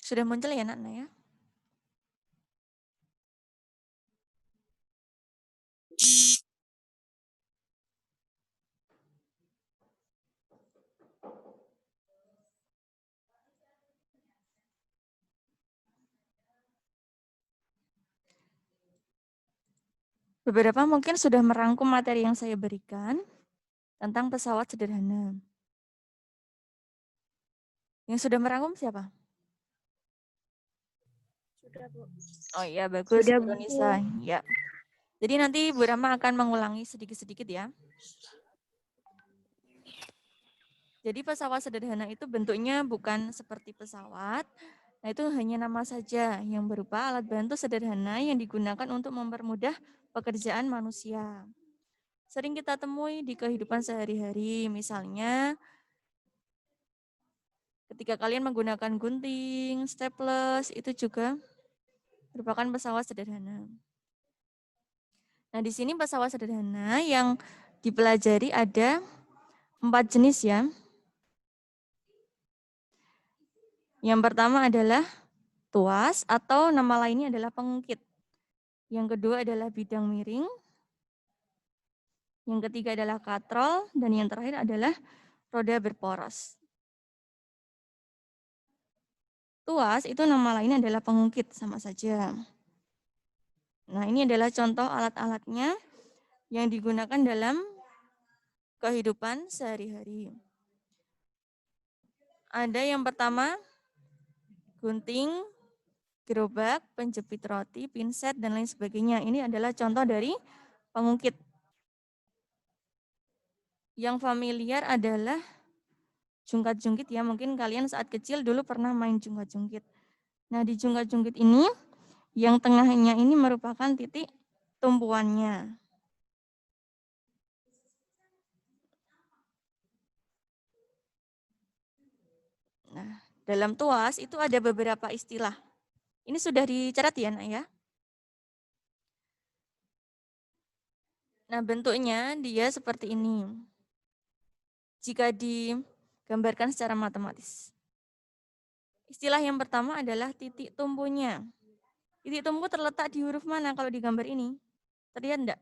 Sudah muncul ya anak-anak ya? Beberapa mungkin sudah merangkum materi yang saya berikan tentang pesawat sederhana. Yang sudah merangkum siapa? Sudah, Bu. Oh iya, bagus. Sudah, Bu Bu. Nisa. Ya. Jadi nanti Bu Rama akan mengulangi sedikit-sedikit ya. Jadi pesawat sederhana itu bentuknya bukan seperti pesawat. Nah, itu hanya nama saja yang berupa alat bantu sederhana yang digunakan untuk mempermudah pekerjaan manusia. Sering kita temui di kehidupan sehari-hari, misalnya ketika kalian menggunakan gunting, staples, itu juga merupakan pesawat sederhana. Nah, di sini pesawat sederhana yang dipelajari ada 4 jenis ya. Yang pertama adalah tuas atau nama lainnya adalah pengungkit. Yang kedua adalah bidang miring. Yang ketiga adalah katrol. Dan yang terakhir adalah roda berporos. Tuas itu nama lainnya adalah pengungkit, sama saja. Nah, ini adalah contoh alat-alatnya yang digunakan dalam kehidupan sehari-hari. Ada yang pertama, gunting, gerobak, penjepit roti, pinset, dan lain sebagainya. Ini adalah contoh dari pengungkit. Yang familiar adalah jungkat-jungkit ya. Mungkin kalian saat kecil dulu pernah main jungkat-jungkit. Nah, di jungkat-jungkit ini, yang tengahnya ini merupakan titik tumpuannya. Nah, dalam tuas itu ada beberapa istilah. Ini sudah dicatat ya, Nak ya? Nah, bentuknya dia seperti ini. Jika digambarkan secara matematis. Istilah yang pertama adalah titik tumpunya. Titik tumpu terletak di huruf mana kalau di gambar ini? Terlihat enggak?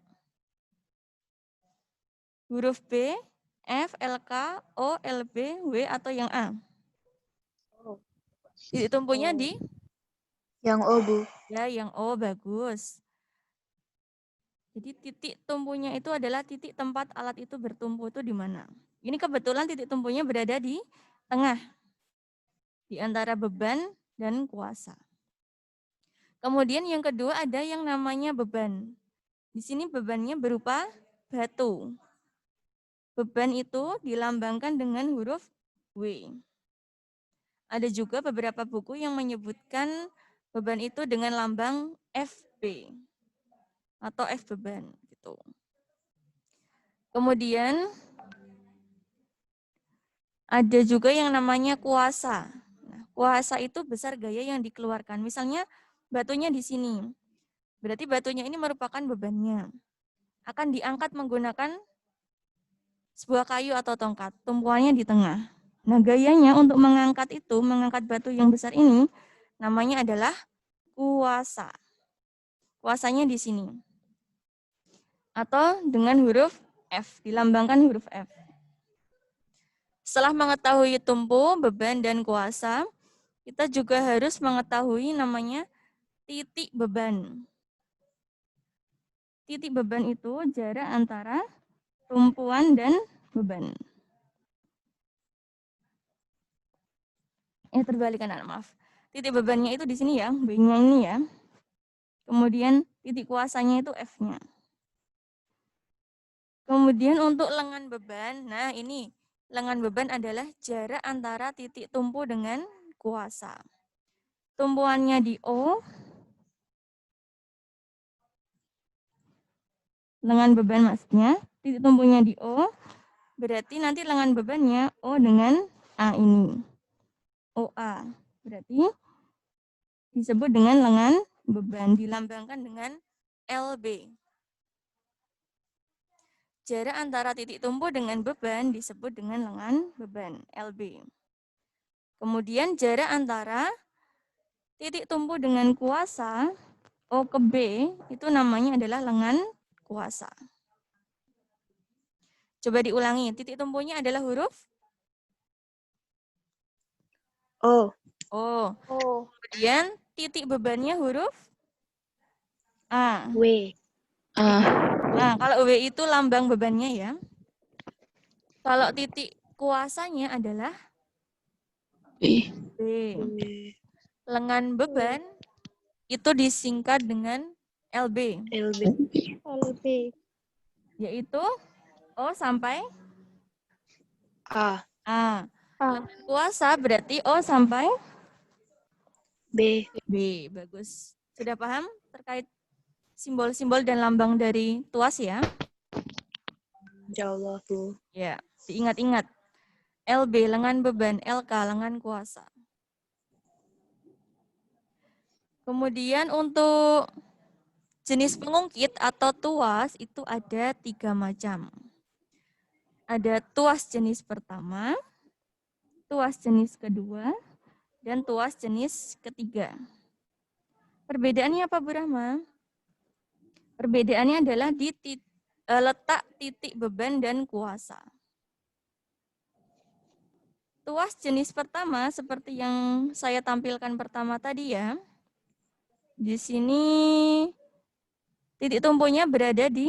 Huruf B, F, LK, O, LB, W, atau yang A? Titik tumpunya di? Yang O, Bu. Ya, yang O, bagus. Jadi titik tumpunya itu adalah titik tempat alat itu bertumpu itu di mana. Ini kebetulan titik tumpunya berada di tengah, di antara beban dan kuasa. Kemudian yang kedua ada yang namanya beban. Di sini bebannya berupa batu. Beban itu dilambangkan dengan huruf W. Ada juga beberapa buku yang menyebutkan beban itu dengan lambang FB atau F beban gitu. Kemudian ada juga yang namanya kuasa. Nah, kuasa itu besar gaya yang dikeluarkan. Misalnya batunya di sini. Berarti batunya ini merupakan bebannya. Akan diangkat menggunakan sebuah kayu atau tongkat. Tumpuannya di tengah. Nah, gayanya untuk mengangkat itu, mengangkat batu yang besar ini, namanya adalah kuasa. Kuasanya di sini. Atau dengan huruf F, dilambangkan huruf F. Setelah mengetahui tumpu, beban, dan kuasa, kita juga harus mengetahui namanya titik beban. Titik beban itu jarak antara tumpuan dan beban. Terbalik anak, maaf. Titik bebannya itu di sini ya, B-nya ini ya. Kemudian titik kuasanya itu F-nya. Kemudian untuk lengan beban, nah ini lengan beban adalah jarak antara titik tumpu dengan kuasa. Tumpuannya di O, lengan beban maksudnya, titik tumpunya di O, berarti nanti lengan bebannya O dengan A ini. OA, berarti disebut dengan lengan beban, dilambangkan dengan LB. Jarak antara titik tumpu dengan beban disebut dengan lengan beban, LB. Kemudian jarak antara titik tumpu dengan kuasa O ke B itu namanya adalah lengan kuasa. Coba diulangi, titik tumpunya adalah huruf O. O. O. Kemudian titik bebannya huruf A. W. Nah, kalau W itu lambang bebannya ya. Kalau titik kuasanya adalah B. B. Lengan beban itu disingkat dengan LB, LB. LB. yaitu O sampai A. A. A. Lengan kuasa berarti O sampai B. B. Bagus. Sudah paham terkait simbol-simbol dan lambang dari tuas ya? Insyaallah, Bu. Ya, diingat-ingat. LB lengan beban, LK lengan kuasa. Kemudian untuk jenis pengungkit atau tuas itu ada 3 macam. Ada tuas jenis pertama, tuas jenis kedua, dan tuas jenis ketiga. Perbedaannya apa, Bu Rahma? Perbedaannya adalah di letak titik beban dan kuasa. Tuas jenis pertama seperti yang saya tampilkan pertama tadi ya. Di sini titik tumpunya berada di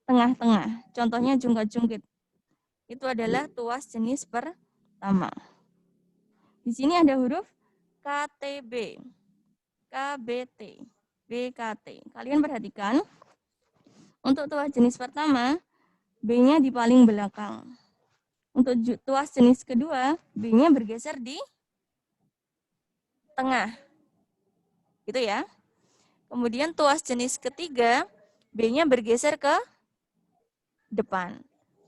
tengah-tengah. Contohnya jungkat-jungkit. Itu adalah tuas jenis pertama. Di sini ada huruf KTB, KBT, BKT. Kalian perhatikan, untuk tuas jenis pertama, B-nya di paling belakang. Untuk tuas jenis kedua, B-nya bergeser di tengah. Gitu ya. Kemudian tuas jenis ketiga, B-nya bergeser ke depan.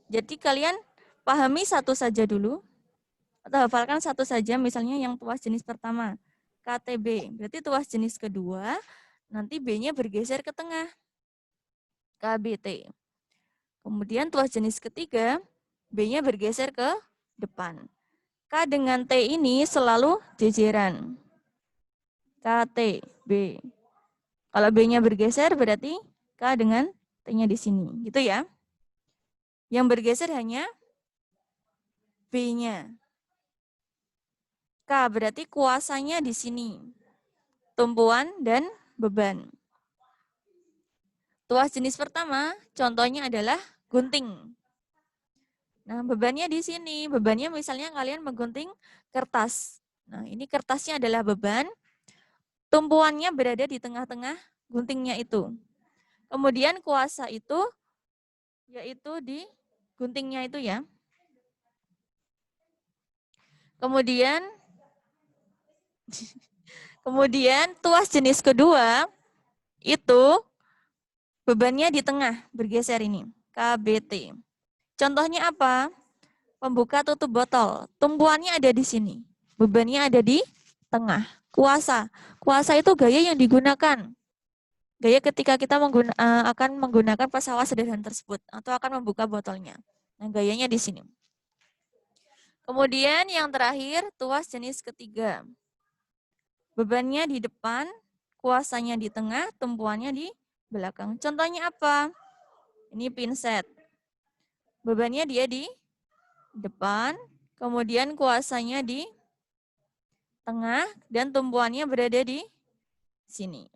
Jadi kalian pahami satu saja dulu, atau hafalkan satu saja, misalnya yang tuas jenis pertama, KTB. Berarti tuas jenis kedua, nanti B-nya bergeser ke tengah, KBT. Kemudian tuas jenis ketiga, B-nya bergeser ke depan. K dengan T ini selalu jejeran. KT, B. Kalau B-nya bergeser berarti K dengan T-nya di sini. Gitu ya. Yang bergeser hanya B-nya. K berarti kuasanya di sini. Tumpuan dan beban. Tuas jenis pertama, contohnya adalah gunting. Nah, bebannya di sini. Bebannya misalnya kalian menggunting kertas. Nah, ini kertasnya adalah beban. Tumpuannya berada di tengah-tengah guntingnya itu. Kemudian kuasa itu yaitu di guntingnya itu ya. Kemudian tuas jenis kedua itu bebannya di tengah, bergeser ini, KBT. Contohnya apa? Pembuka tutup botol. Tumpuannya ada di sini. Bebannya ada di tengah. Kuasa. Kuasa itu gaya yang digunakan. Gaya ketika kita akan menggunakan pesawat sederhana tersebut atau akan membuka botolnya. Nah, gayanya di sini. Kemudian yang terakhir, tuas jenis ketiga. Bebannya di depan, kuasanya di tengah, tumpuannya di belakang. Contohnya apa? Ini pinset. Bebannya dia di depan, kemudian kuasanya di tengah, dan tumpuannya berada di sini.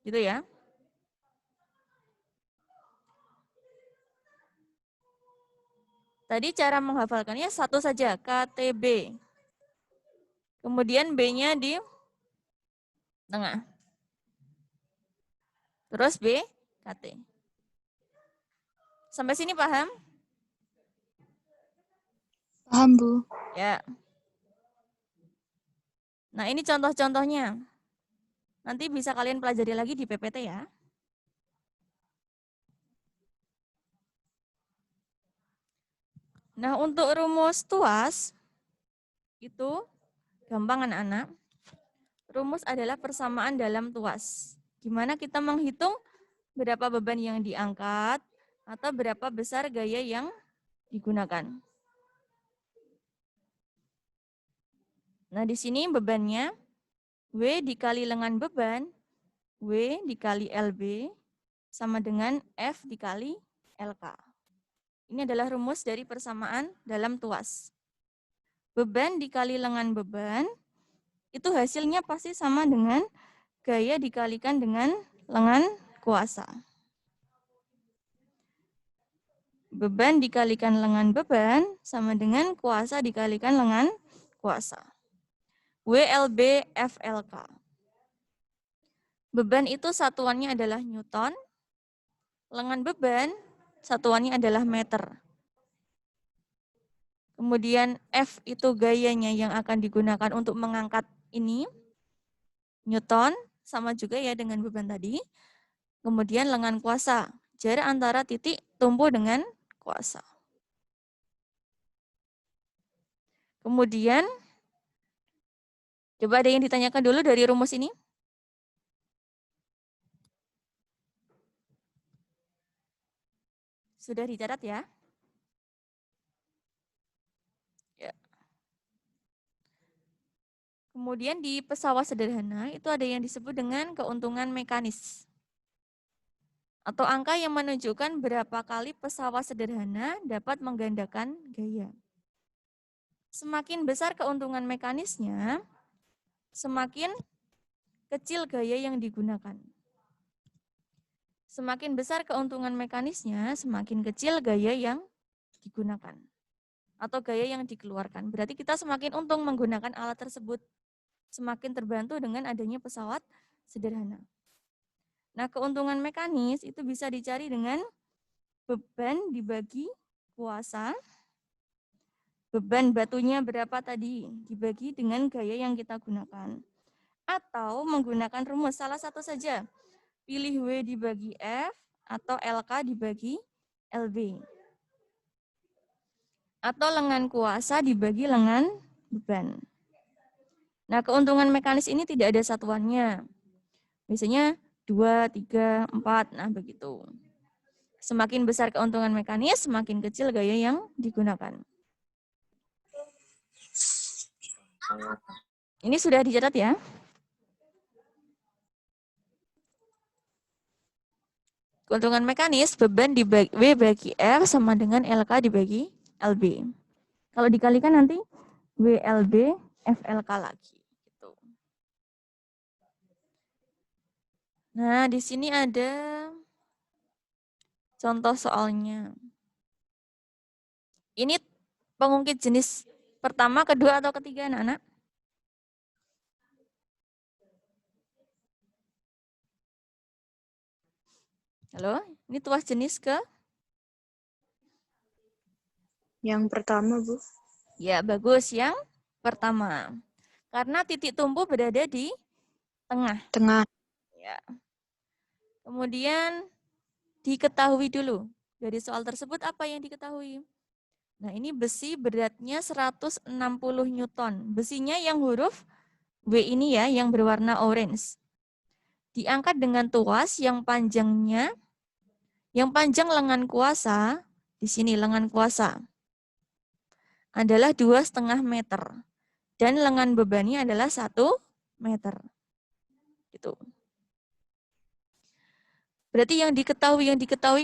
Gitu ya. Tadi cara menghafalkannya satu saja, KTB. Kemudian B-nya di tengah. Terus B, KT. Sampai sini paham? Paham, Bu. Ya. Nah, ini contoh-contohnya. Nanti bisa kalian pelajari lagi di PPT ya. Nah, untuk rumus tuas, itu gampang anak-anak. Rumus adalah persamaan dalam tuas. Gimana kita menghitung berapa beban yang diangkat atau berapa besar gaya yang digunakan. Nah, di sini bebannya W dikali lengan beban, W dikali LB, sama dengan F dikali LK. Ini adalah rumus dari persamaan dalam tuas. Beban dikali lengan beban, itu hasilnya pasti sama dengan gaya dikalikan dengan lengan kuasa. Beban dikalikan lengan beban sama dengan kuasa dikalikan lengan kuasa. WLB FLK. Beban itu satuannya adalah Newton. Lengan beban satuannya adalah meter. Kemudian F itu gayanya yang akan digunakan untuk mengangkat ini. Newton sama juga ya dengan beban tadi. Kemudian lengan kuasa. Jarak antara titik tumpu dengan kuasa. Kemudian, coba ada yang ditanyakan dulu dari rumus ini? Sudah dicatat ya? Ya. Kemudian di pesawat sederhana itu ada yang disebut dengan keuntungan mekanis. Atau angka yang menunjukkan berapa kali pesawat sederhana dapat menggandakan gaya. Semakin besar keuntungan mekanisnya, semakin kecil gaya yang digunakan. Semakin besar keuntungan mekanisnya, semakin kecil gaya yang digunakan. Atau gaya yang dikeluarkan. Berarti kita semakin untung menggunakan alat tersebut. Semakin terbantu dengan adanya pesawat sederhana. Nah, keuntungan mekanis itu bisa dicari dengan beban dibagi kuasa. Beban batunya berapa tadi? Dibagi dengan gaya yang kita gunakan. Atau menggunakan rumus salah satu saja. Pilih W dibagi F atau LK dibagi LB. Atau lengan kuasa dibagi lengan beban. Nah, keuntungan mekanis ini tidak ada satuannya. Biasanya 2, 3, 4, nah begitu. Semakin besar keuntungan mekanis, semakin kecil gaya yang digunakan. Ini sudah dicatat ya. Keuntungan mekanis, beban dibagi W bagi R sama dengan LK dibagi LB. Kalau dikalikan nanti WLB FLK lagi. Gitu. Nah, di sini ada contoh soalnya. Ini pengungkit jenis pertama, kedua, atau ketiga anak-anak? Halo, ini tuas jenis ke? Yang pertama, Bu. Ya, bagus. Yang pertama. Karena titik tumpu berada di tengah. Tengah. Ya. Kemudian diketahui dulu. Dari soal tersebut apa yang diketahui? Nah, ini besi beratnya 160 Newton. Besinya yang huruf W ini ya, yang berwarna orange. Diangkat dengan tuas yang panjangnya, yang panjang lengan kuasa, di sini lengan kuasa, adalah 2,5 meter. Dan lengan bebannya adalah 1 meter. Gitu. Berarti yang diketahui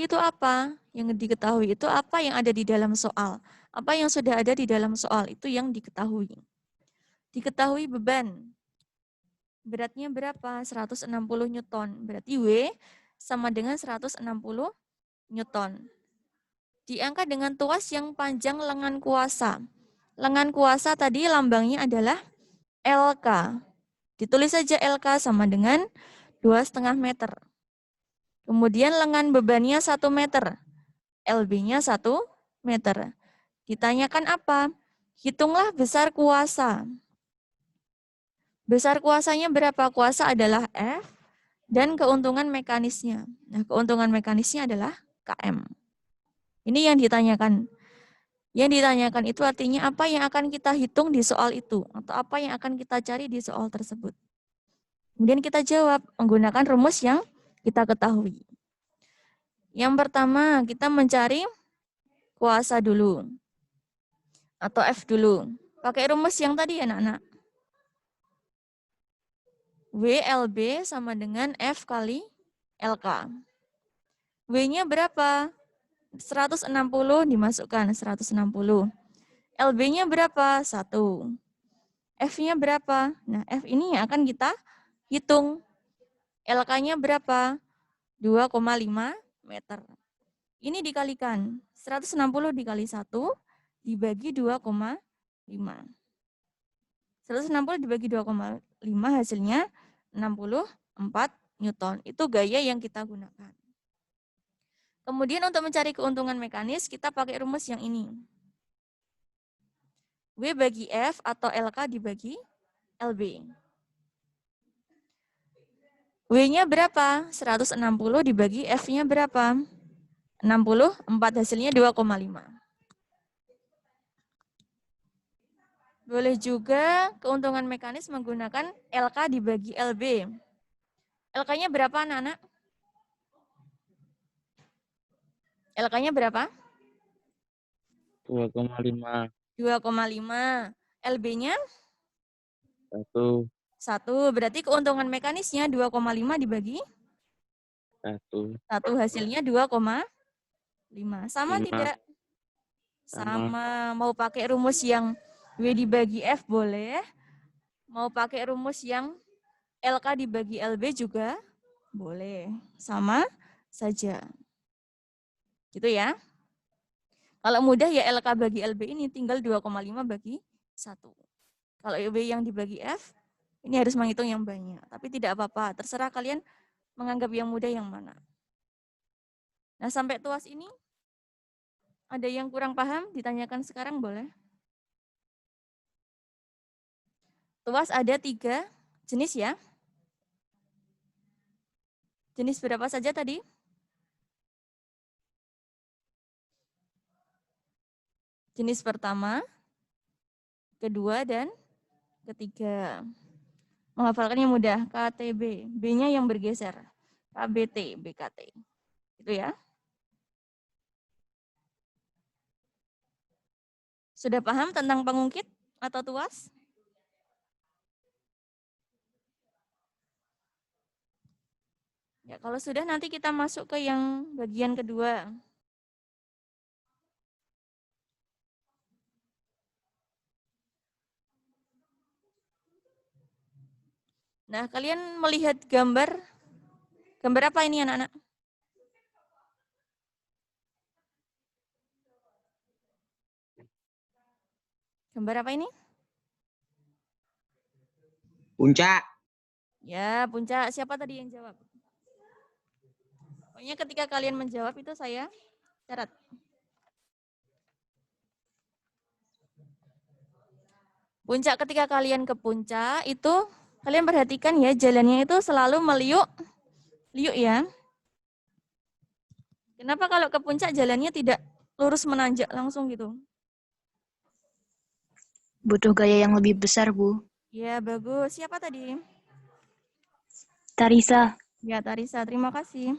itu apa? Yang diketahui itu apa yang ada di dalam soal. Apa yang sudah ada di dalam soal itu yang diketahui. Diketahui beban. Beratnya berapa? 160 Newton. Berarti W sama dengan 160 Newton. Diangkat dengan tuas yang panjang lengan kuasa. Lengan kuasa tadi lambangnya adalah LK. Ditulis saja LK sama dengan 2,5 meter. Kemudian lengan bebannya 1 meter. LB-nya 1 meter. Ditanyakan apa? Hitunglah besar kuasa. Besar kuasanya berapa? Kuasa adalah F dan keuntungan mekanisnya. Nah, keuntungan mekanisnya adalah KM. Ini yang ditanyakan. Yang ditanyakan itu artinya apa yang akan kita hitung di soal itu. Atau apa yang akan kita cari di soal tersebut. Kemudian kita jawab menggunakan rumus yang kita ketahui. Yang pertama, kita mencari kuasa dulu. Atau F dulu. Pakai rumus yang tadi ya anak-anak. WLB sama dengan F kali LK. W-nya berapa? 160 dimasukkan, 160. LB-nya berapa? 1. F-nya berapa? Nah, F ini yang akan kita hitung. LK-nya berapa? 2,5 meter. Ini dikalikan. 160 dikali 1 dibagi 2,5. 160 dibagi 2,5 hasilnya 64 Newton. Itu gaya yang kita gunakan. Kemudian untuk mencari keuntungan mekanis, kita pakai rumus yang ini. W bagi F atau LK dibagi LB. W-nya berapa? 160 dibagi F-nya berapa? 64, hasilnya 2,5. Boleh juga keuntungan mekanis menggunakan LK dibagi LB. LK-nya berapa, anak-anak? LK-nya berapa? 2,5. 2,5. LB-nya? 1. 1. Berarti keuntungan mekanisnya 2,5 dibagi 1. 1. Hasilnya 2,5. Sama 5. tidak? Sama. Sama. Mau pakai rumus yang W dibagi F boleh. Mau pakai rumus yang LK dibagi LB juga boleh. Sama saja. Gitu ya. Kalau mudah ya LK bagi LB ini tinggal 2,5 bagi 1. Kalau W yang dibagi F, ini harus menghitung yang banyak. Tapi tidak apa-apa, terserah kalian menganggap yang mudah yang mana. Nah, sampai tuas ini, ada yang kurang paham? Ditanyakan sekarang boleh. Tuas ada 3 jenis ya. Jenis berapa saja tadi? Jenis pertama, kedua, dan ketiga. Menghafalkannya mudah, KTB. B-nya yang bergeser. KBT, BKT. Itu ya. Sudah paham tentang pengungkit atau tuas? Ya, kalau sudah nanti kita masuk ke yang bagian kedua. Nah, kalian melihat gambar apa ini anak-anak? Gambar apa ini? Puncak. Ya, puncak. Siapa tadi yang jawab? Pokoknya ketika kalian menjawab itu saya catat. Puncak, ketika kalian ke puncak itu kalian perhatikan ya, jalannya itu selalu meliuk ya. Kenapa kalau ke puncak jalannya tidak lurus menanjak langsung gitu? Butuh gaya yang lebih besar, Bu. Ya, bagus. Siapa tadi? Tarisa. Ya, Tarisa. Terima kasih.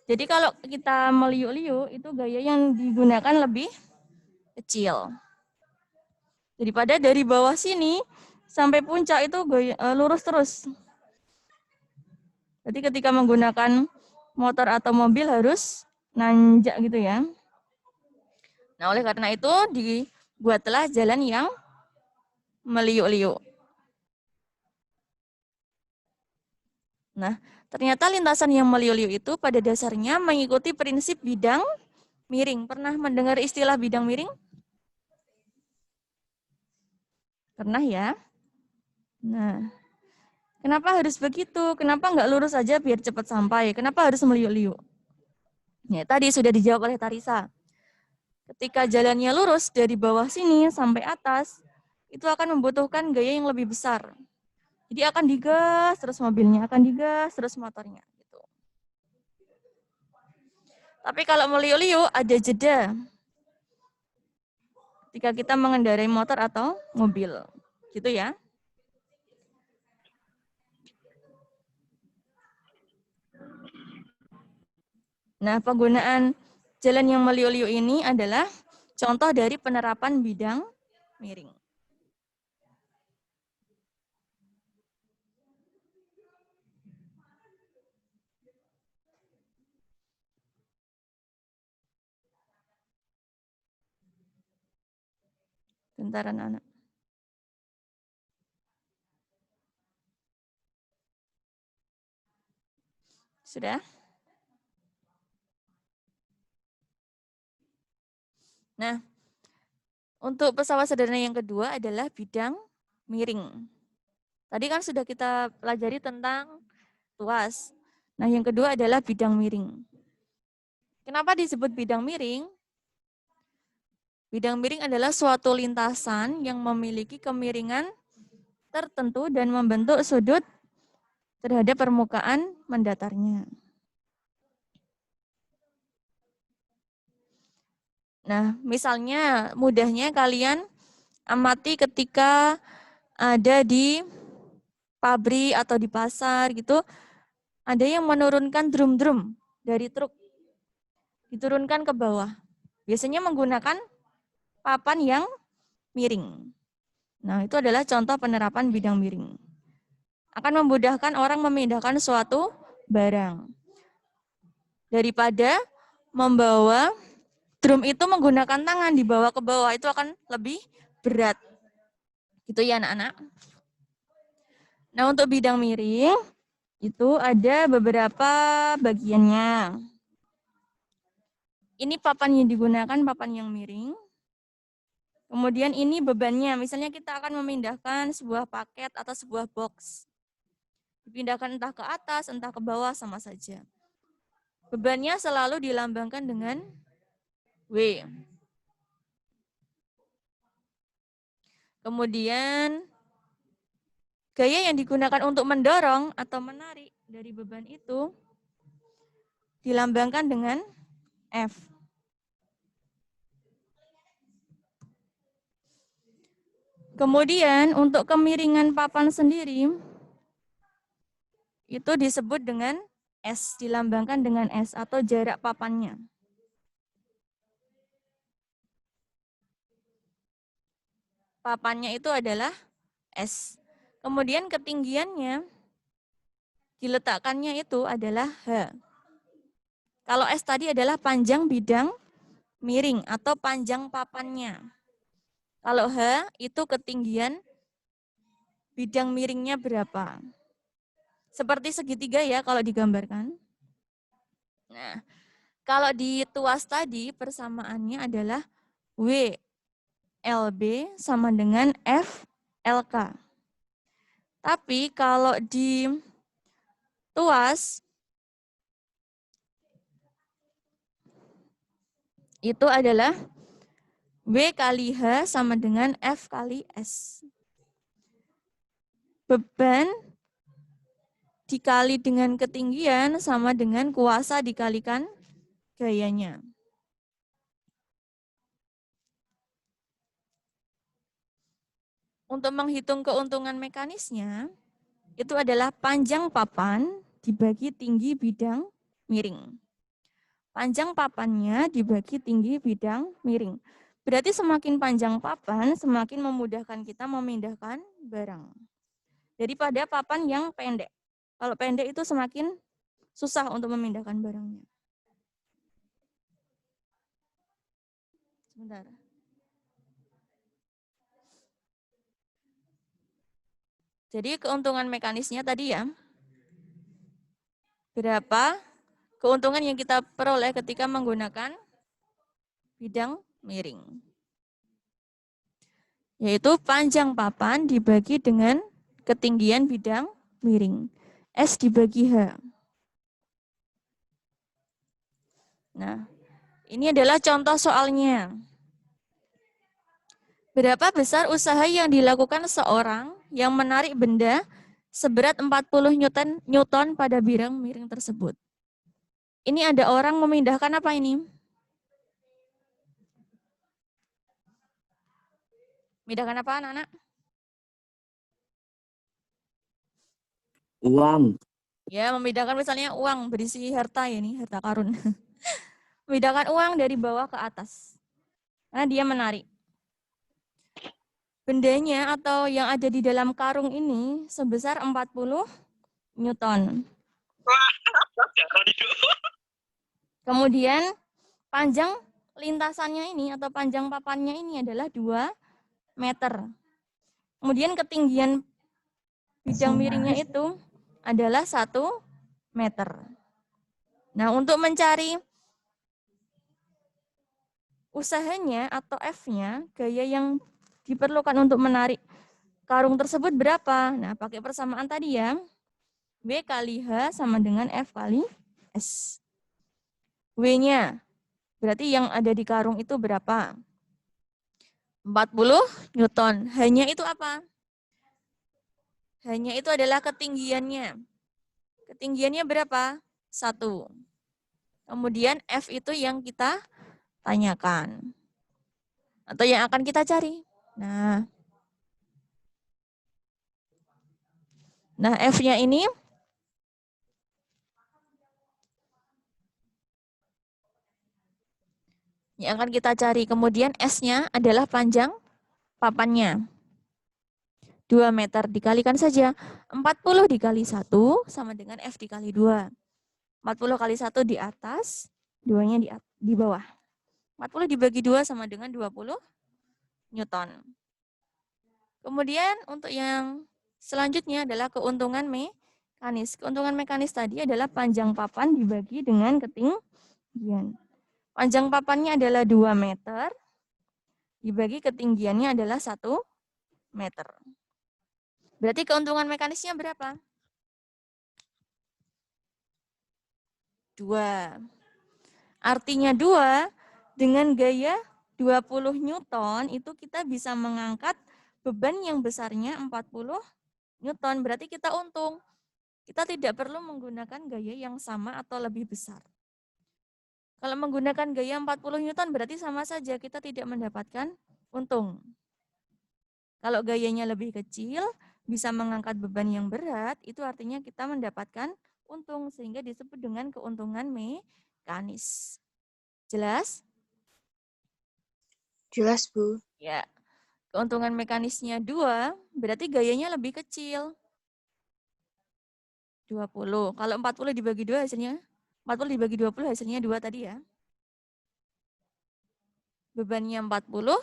Jadi kalau kita meliuk-liuk itu gaya yang digunakan lebih kecil. Daripada dari bawah sini sampai puncak itu lurus terus. Jadi ketika menggunakan motor atau mobil harus nanjak gitu ya. Nah, oleh karena itu dibuatlah jalan yang meliuk-liuk. Nah, ternyata lintasan yang meliuk-liuk itu pada dasarnya mengikuti prinsip bidang miring. Pernah mendengar istilah bidang miring? Pernah ya? Nah, kenapa harus begitu? Kenapa nggak lurus aja biar cepat sampai? Kenapa harus meliuk-liuk? Ya, tadi sudah dijawab oleh Tarisa. Ketika jalannya lurus dari bawah sini sampai atas, itu akan membutuhkan gaya yang lebih besar. Jadi akan digas terus mobilnya, akan digas terus motornya. Gitu. Tapi kalau meliuk-liuk ada jeda. Ketika kita mengendarai motor atau mobil. Gitu ya. Nah, penggunaan jalan yang meliuk-liuk ini adalah contoh dari penerapan bidang miring. Sebentar anak-anak. Sudah? Nah, untuk pesawat sederhana yang kedua adalah bidang miring. Tadi kan sudah kita pelajari tentang tuas. Nah, yang kedua adalah bidang miring. Kenapa disebut bidang miring? Bidang miring adalah suatu lintasan yang memiliki kemiringan tertentu dan membentuk sudut terhadap permukaan mendatarnya. Nah, misalnya mudahnya kalian amati ketika ada di pabrik atau di pasar gitu, ada yang menurunkan drum-drum dari truk, diturunkan ke bawah. Biasanya menggunakan papan yang miring. Nah, itu adalah contoh penerapan bidang miring. Akan memudahkan orang memindahkan suatu barang. Daripada membawa drum itu menggunakan tangan dibawa ke bawah, itu akan lebih berat. Gitu ya anak-anak. Nah, untuk bidang miring itu ada beberapa bagiannya. Ini papan yang digunakan, papan yang miring. Kemudian ini bebannya, misalnya kita akan memindahkan sebuah paket atau sebuah box. Dipindahkan entah ke atas, entah ke bawah, sama saja. Bebannya selalu dilambangkan dengan W. Kemudian gaya yang digunakan untuk mendorong atau menarik dari beban itu dilambangkan dengan F. Kemudian untuk kemiringan papan sendiri itu disebut dengan S, dilambangkan dengan S atau jarak papannya. Papannya itu adalah S. Kemudian ketinggiannya diletakkannya itu adalah H. Kalau S tadi adalah panjang bidang miring atau panjang papannya. Kalau H itu ketinggian bidang miringnya berapa. Seperti segitiga ya kalau digambarkan. Nah, kalau di tuas tadi persamaannya adalah W LB sama dengan F LK. Tapi kalau di tuas itu adalah W kali H sama dengan F kali S. Beban dikali dengan ketinggian sama dengan kuasa dikalikan gayanya. Untuk menghitung keuntungan mekanisnya, itu adalah panjang papan dibagi tinggi bidang miring. Panjang papannya dibagi tinggi bidang miring. Berarti semakin panjang papan, semakin memudahkan kita memindahkan barang. Daripada papan yang pendek. Kalau pendek itu semakin susah untuk memindahkan barangnya. Sebentar. Jadi keuntungan mekanisnya tadi ya, berapa keuntungan yang kita peroleh ketika menggunakan bidang miring. Yaitu panjang papan dibagi dengan ketinggian bidang miring. S dibagi H. Nah, ini adalah contoh soalnya. Berapa besar usaha yang dilakukan seorang yang menarik benda seberat 40 Newton pada bidang miring tersebut? Ini ada orang memindahkan apa ini? Memindahkan apa anak-anak? Uang. Ya, memindahkan misalnya uang berisi harta ya nih, harta karun. Memindahkan uang dari bawah ke atas. Karena dia menarik. Bendanya atau yang ada di dalam karung ini sebesar 40 Newton. Kemudian panjang lintasannya ini atau panjang papannya ini adalah 2 meter. Kemudian ketinggian bidang miringnya itu adalah 1 meter. Nah, untuk mencari usahanya atau F-nya, gaya yang diperlukan untuk menarik karung tersebut berapa? Nah, pakai persamaan tadi ya. W kali H sama dengan F kali S. W-nya, berarti yang ada di karung itu berapa? 40 Newton. H-nya itu apa? H-nya itu adalah ketinggiannya. Ketinggiannya berapa? 1. Kemudian F itu yang kita tanyakan. Atau yang akan kita cari. Nah F-nya ini yang akan kita cari. Kemudian S-nya adalah panjang papannya. 2 meter dikalikan saja. 40 dikali 1 sama dengan F dikali 2. 40 kali 1 di atas, 2-nya di bawah. 40 dibagi 2 sama dengan 20 Newton. Kemudian untuk yang selanjutnya adalah keuntungan mekanis. Keuntungan mekanis tadi adalah panjang papan dibagi dengan ketinggian. Panjang papannya adalah 2 meter, dibagi ketinggiannya adalah 1 meter. Berarti keuntungan mekanisnya berapa? 2. Artinya 2, dengan gaya 20 Newton itu kita bisa mengangkat beban yang besarnya 40 Newton. Berarti kita untung. Kita tidak perlu menggunakan gaya yang sama atau lebih besar. Kalau menggunakan gaya 40 Newton berarti sama saja kita tidak mendapatkan untung. Kalau gayanya lebih kecil, bisa mengangkat beban yang berat, itu artinya kita mendapatkan untung, sehingga disebut dengan keuntungan mekanis. Jelas? Jelas, Bu. Ya. Keuntungan mekanisnya 2, berarti gayanya lebih kecil. 20. Kalau 40 dibagi 2 hasilnya, 40 dibagi 20 hasilnya 2 tadi ya. Bebannya 40,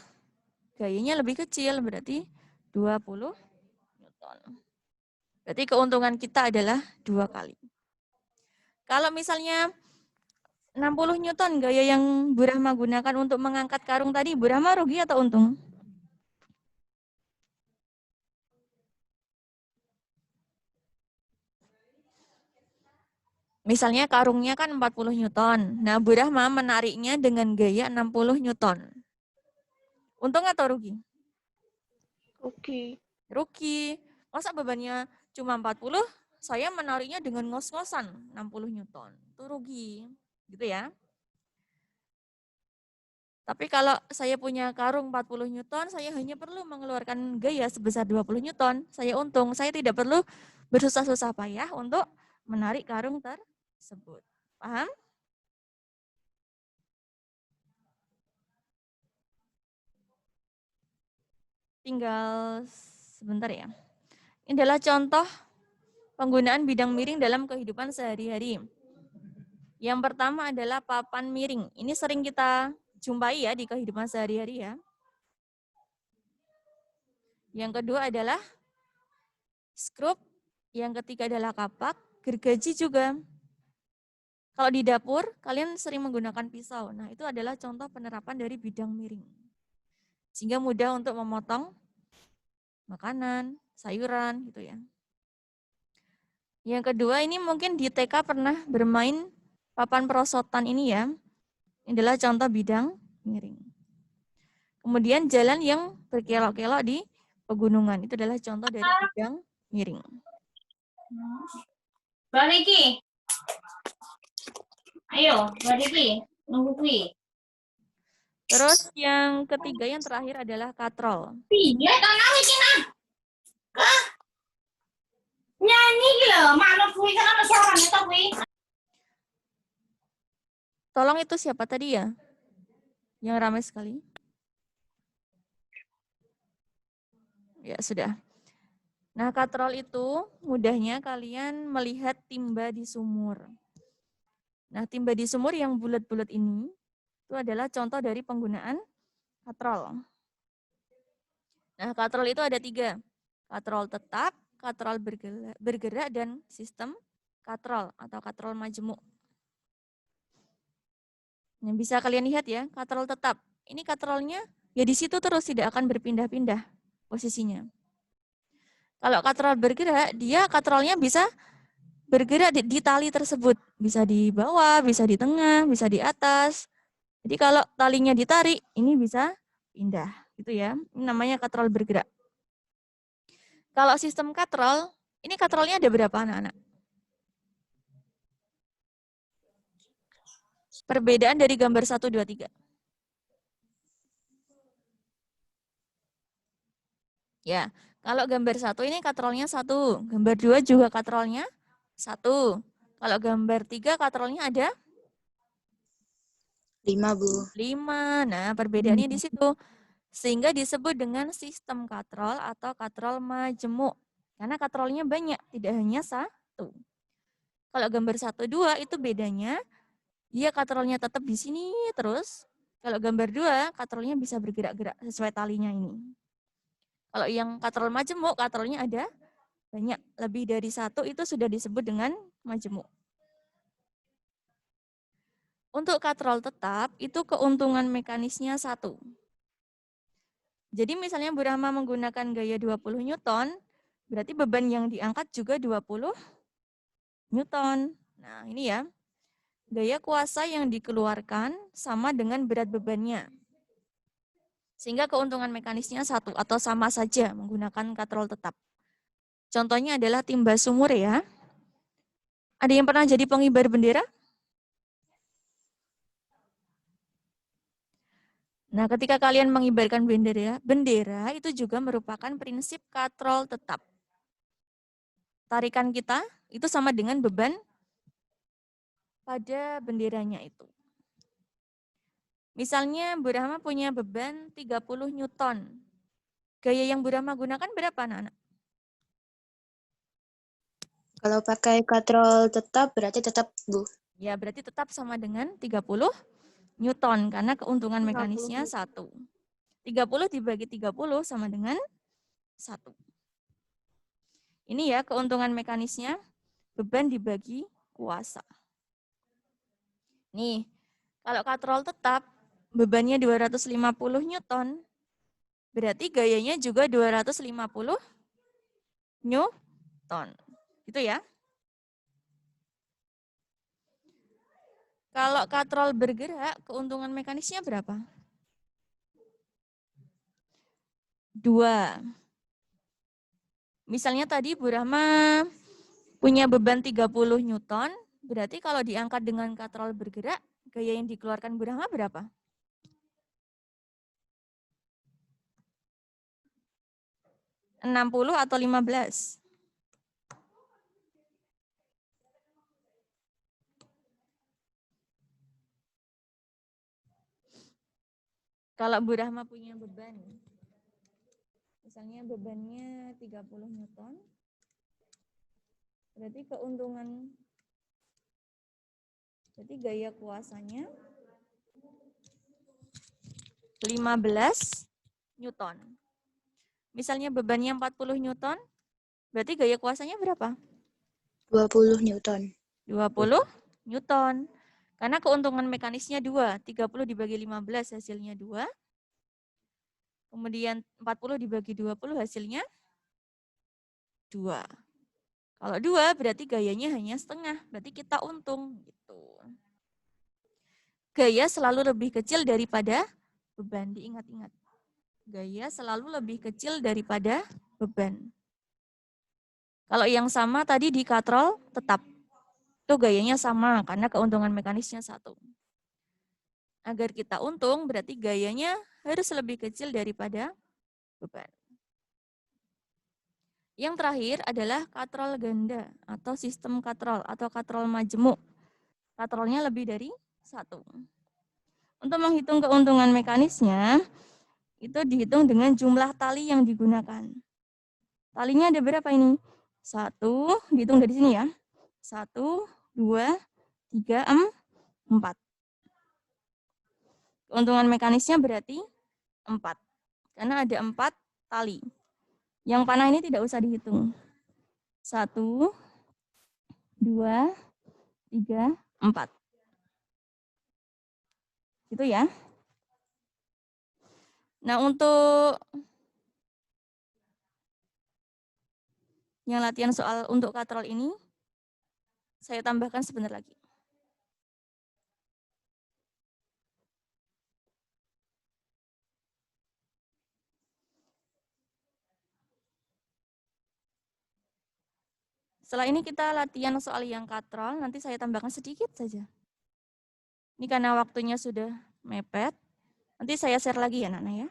gayanya lebih kecil, berarti 20 Newton. Berarti keuntungan kita adalah 2 kali. Kalau misalnya 60 Newton gaya yang Bu Rahma gunakan untuk mengangkat karung tadi, Bu Rahma rugi atau untung? Misalnya karungnya kan 40 Newton. Nah, Bu Rahma menariknya dengan gaya 60 Newton. Untung atau rugi? Rugi. Rugi. Masa bebannya cuma 40, saya menariknya dengan ngos-ngosan 60 Newton. Itu rugi. Gitu ya. Tapi kalau saya punya karung 40 Newton, saya hanya perlu mengeluarkan gaya sebesar 20 Newton. Saya untung. Saya tidak perlu bersusah-susah payah untuk menarik karung tersebut. Paham? Tinggal sebentar ya. Ini adalah contoh penggunaan bidang miring dalam kehidupan sehari-hari. Yang pertama adalah papan miring. Ini sering kita jumpai ya di kehidupan sehari-hari ya. Yang kedua adalah skrup. Yang ketiga adalah kapak. Gergaji juga. Kalau di dapur, kalian sering menggunakan pisau. Nah, itu adalah contoh penerapan dari bidang miring. Sehingga mudah untuk memotong makanan, sayuran, gitu ya. Yang kedua, ini mungkin di TK pernah bermain papan perosotan ini ya. Ini adalah contoh bidang miring. Kemudian jalan yang berkelok-kelok di pegunungan. Itu adalah contoh dari bidang miring. Baliki. Ayo, baliki. Nunggu kui. Terus yang ketiga, yang terakhir adalah katrol. Iya, tanah iki nah. Nyanyi gila, manut kui kan ana suaranya ta kui. Tolong itu siapa tadi ya? Yang ramai sekali. Ya, sudah. Nah, katrol itu mudahnya kalian melihat timba di sumur. Nah, timba di sumur yang bulat-bulat ini itu adalah contoh dari penggunaan katrol. Nah, katrol itu ada 3. Katrol tetap, katrol bergerak, dan sistem katrol atau katrol majemuk. Yang bisa kalian lihat ya, katrol tetap. Ini katrolnya ya di situ terus, tidak akan berpindah-pindah posisinya. Kalau katrol bergerak, dia katrolnya bisa bergerak di tali tersebut. Bisa di bawah, bisa di tengah, bisa di atas. Jadi kalau talinya ditarik, ini bisa pindah. Gitu ya, ini namanya katrol bergerak. Kalau sistem katrol, ini katrolnya ada berapa anak-anak? Perbedaan dari gambar 1, 2, 3. Ya, kalau gambar 1 ini katrolnya 1. Gambar 2 juga katrolnya 1. Kalau gambar 3 katrolnya ada 5, Bu. 5. Nah, perbedaannya di situ. Sehingga disebut dengan sistem katrol atau katrol majemuk. Karena katrolnya banyak, tidak hanya 1. Kalau gambar 1, 2 itu bedanya, dia katrolnya tetap di sini terus. Kalau gambar 2, katrolnya bisa bergerak-gerak sesuai talinya ini. Kalau yang katrol majemuk, katrolnya ada banyak. Lebih dari 1 itu sudah disebut dengan majemuk. Untuk katrol tetap, itu keuntungan mekanisnya 1. Jadi misalnya Bu Rahma menggunakan gaya 20 Newton, berarti beban yang diangkat juga 20 Newton. Nah ini ya, gaya kuasa yang dikeluarkan sama dengan berat bebannya. Sehingga keuntungan mekanisnya 1 atau sama saja menggunakan katrol tetap. Contohnya adalah timba sumur ya. Ada yang pernah jadi pengibar bendera? Nah, ketika kalian mengibarkan bendera itu juga merupakan prinsip katrol tetap. Tarikan kita itu sama dengan beban pada benderanya itu. Misalnya Bu Rahma punya beban 30 Newton. Gaya yang Bu Rahma gunakan berapa anak-anak? Kalau pakai katrol tetap berarti tetap, Bu. Ya, berarti tetap sama dengan 30 Newton karena keuntungan mekanisnya 1. 30 dibagi 30 sama dengan 1. Ini ya keuntungan mekanisnya, beban dibagi kuasa. Nih, kalau katrol tetap, bebannya 250 Newton, berarti gayanya juga 250 Newton. Gitu ya. Kalau katrol bergerak, keuntungan mekanisnya berapa? 2. Misalnya tadi Bu Rahma punya beban 30 Newton, berarti kalau diangkat dengan katrol bergerak, gaya yang dikeluarkan Bu Rahma berapa? 60 atau 15? Kalau Bu Rahma punya beban, misalnya bebannya 30 Newton, berarti berarti gaya kuasanya 15 Newton. Misalnya bebannya 40 Newton, berarti gaya kuasanya berapa? 20 Newton. 20 Newton. Karena keuntungan mekanisnya 2. 30 dibagi 15 hasilnya 2. Kemudian 40 dibagi 20 hasilnya 2. Kalau 2 berarti gayanya hanya setengah. Berarti kita untung. Gitu. Gaya selalu lebih kecil daripada beban. Diingat-ingat. Gaya selalu lebih kecil daripada beban. Kalau yang sama tadi di katrol tetap. Itu gayanya sama karena keuntungan mekanisnya 1. Agar kita untung berarti gayanya harus lebih kecil daripada beban. Yang terakhir adalah katrol ganda atau sistem katrol atau katrol majemuk. Katrolnya lebih dari 1. Untuk menghitung keuntungan mekanisnya, itu dihitung dengan jumlah tali yang digunakan. Talinya ada berapa ini? 1, dihitung dari sini ya. 1, 2, 3, 4. Keuntungan mekanisnya berarti 4. Karena ada 4 kali. Yang panah ini tidak usah dihitung. 1, 2, 3, 4. Gitu ya. Nah, untuk yang latihan soal untuk katrol ini, saya tambahkan sebentar lagi. Setelah ini kita latihan soal yang katrol, nanti saya tambahkan sedikit saja. Ini karena waktunya sudah mepet, nanti saya share lagi ya, Nana ya.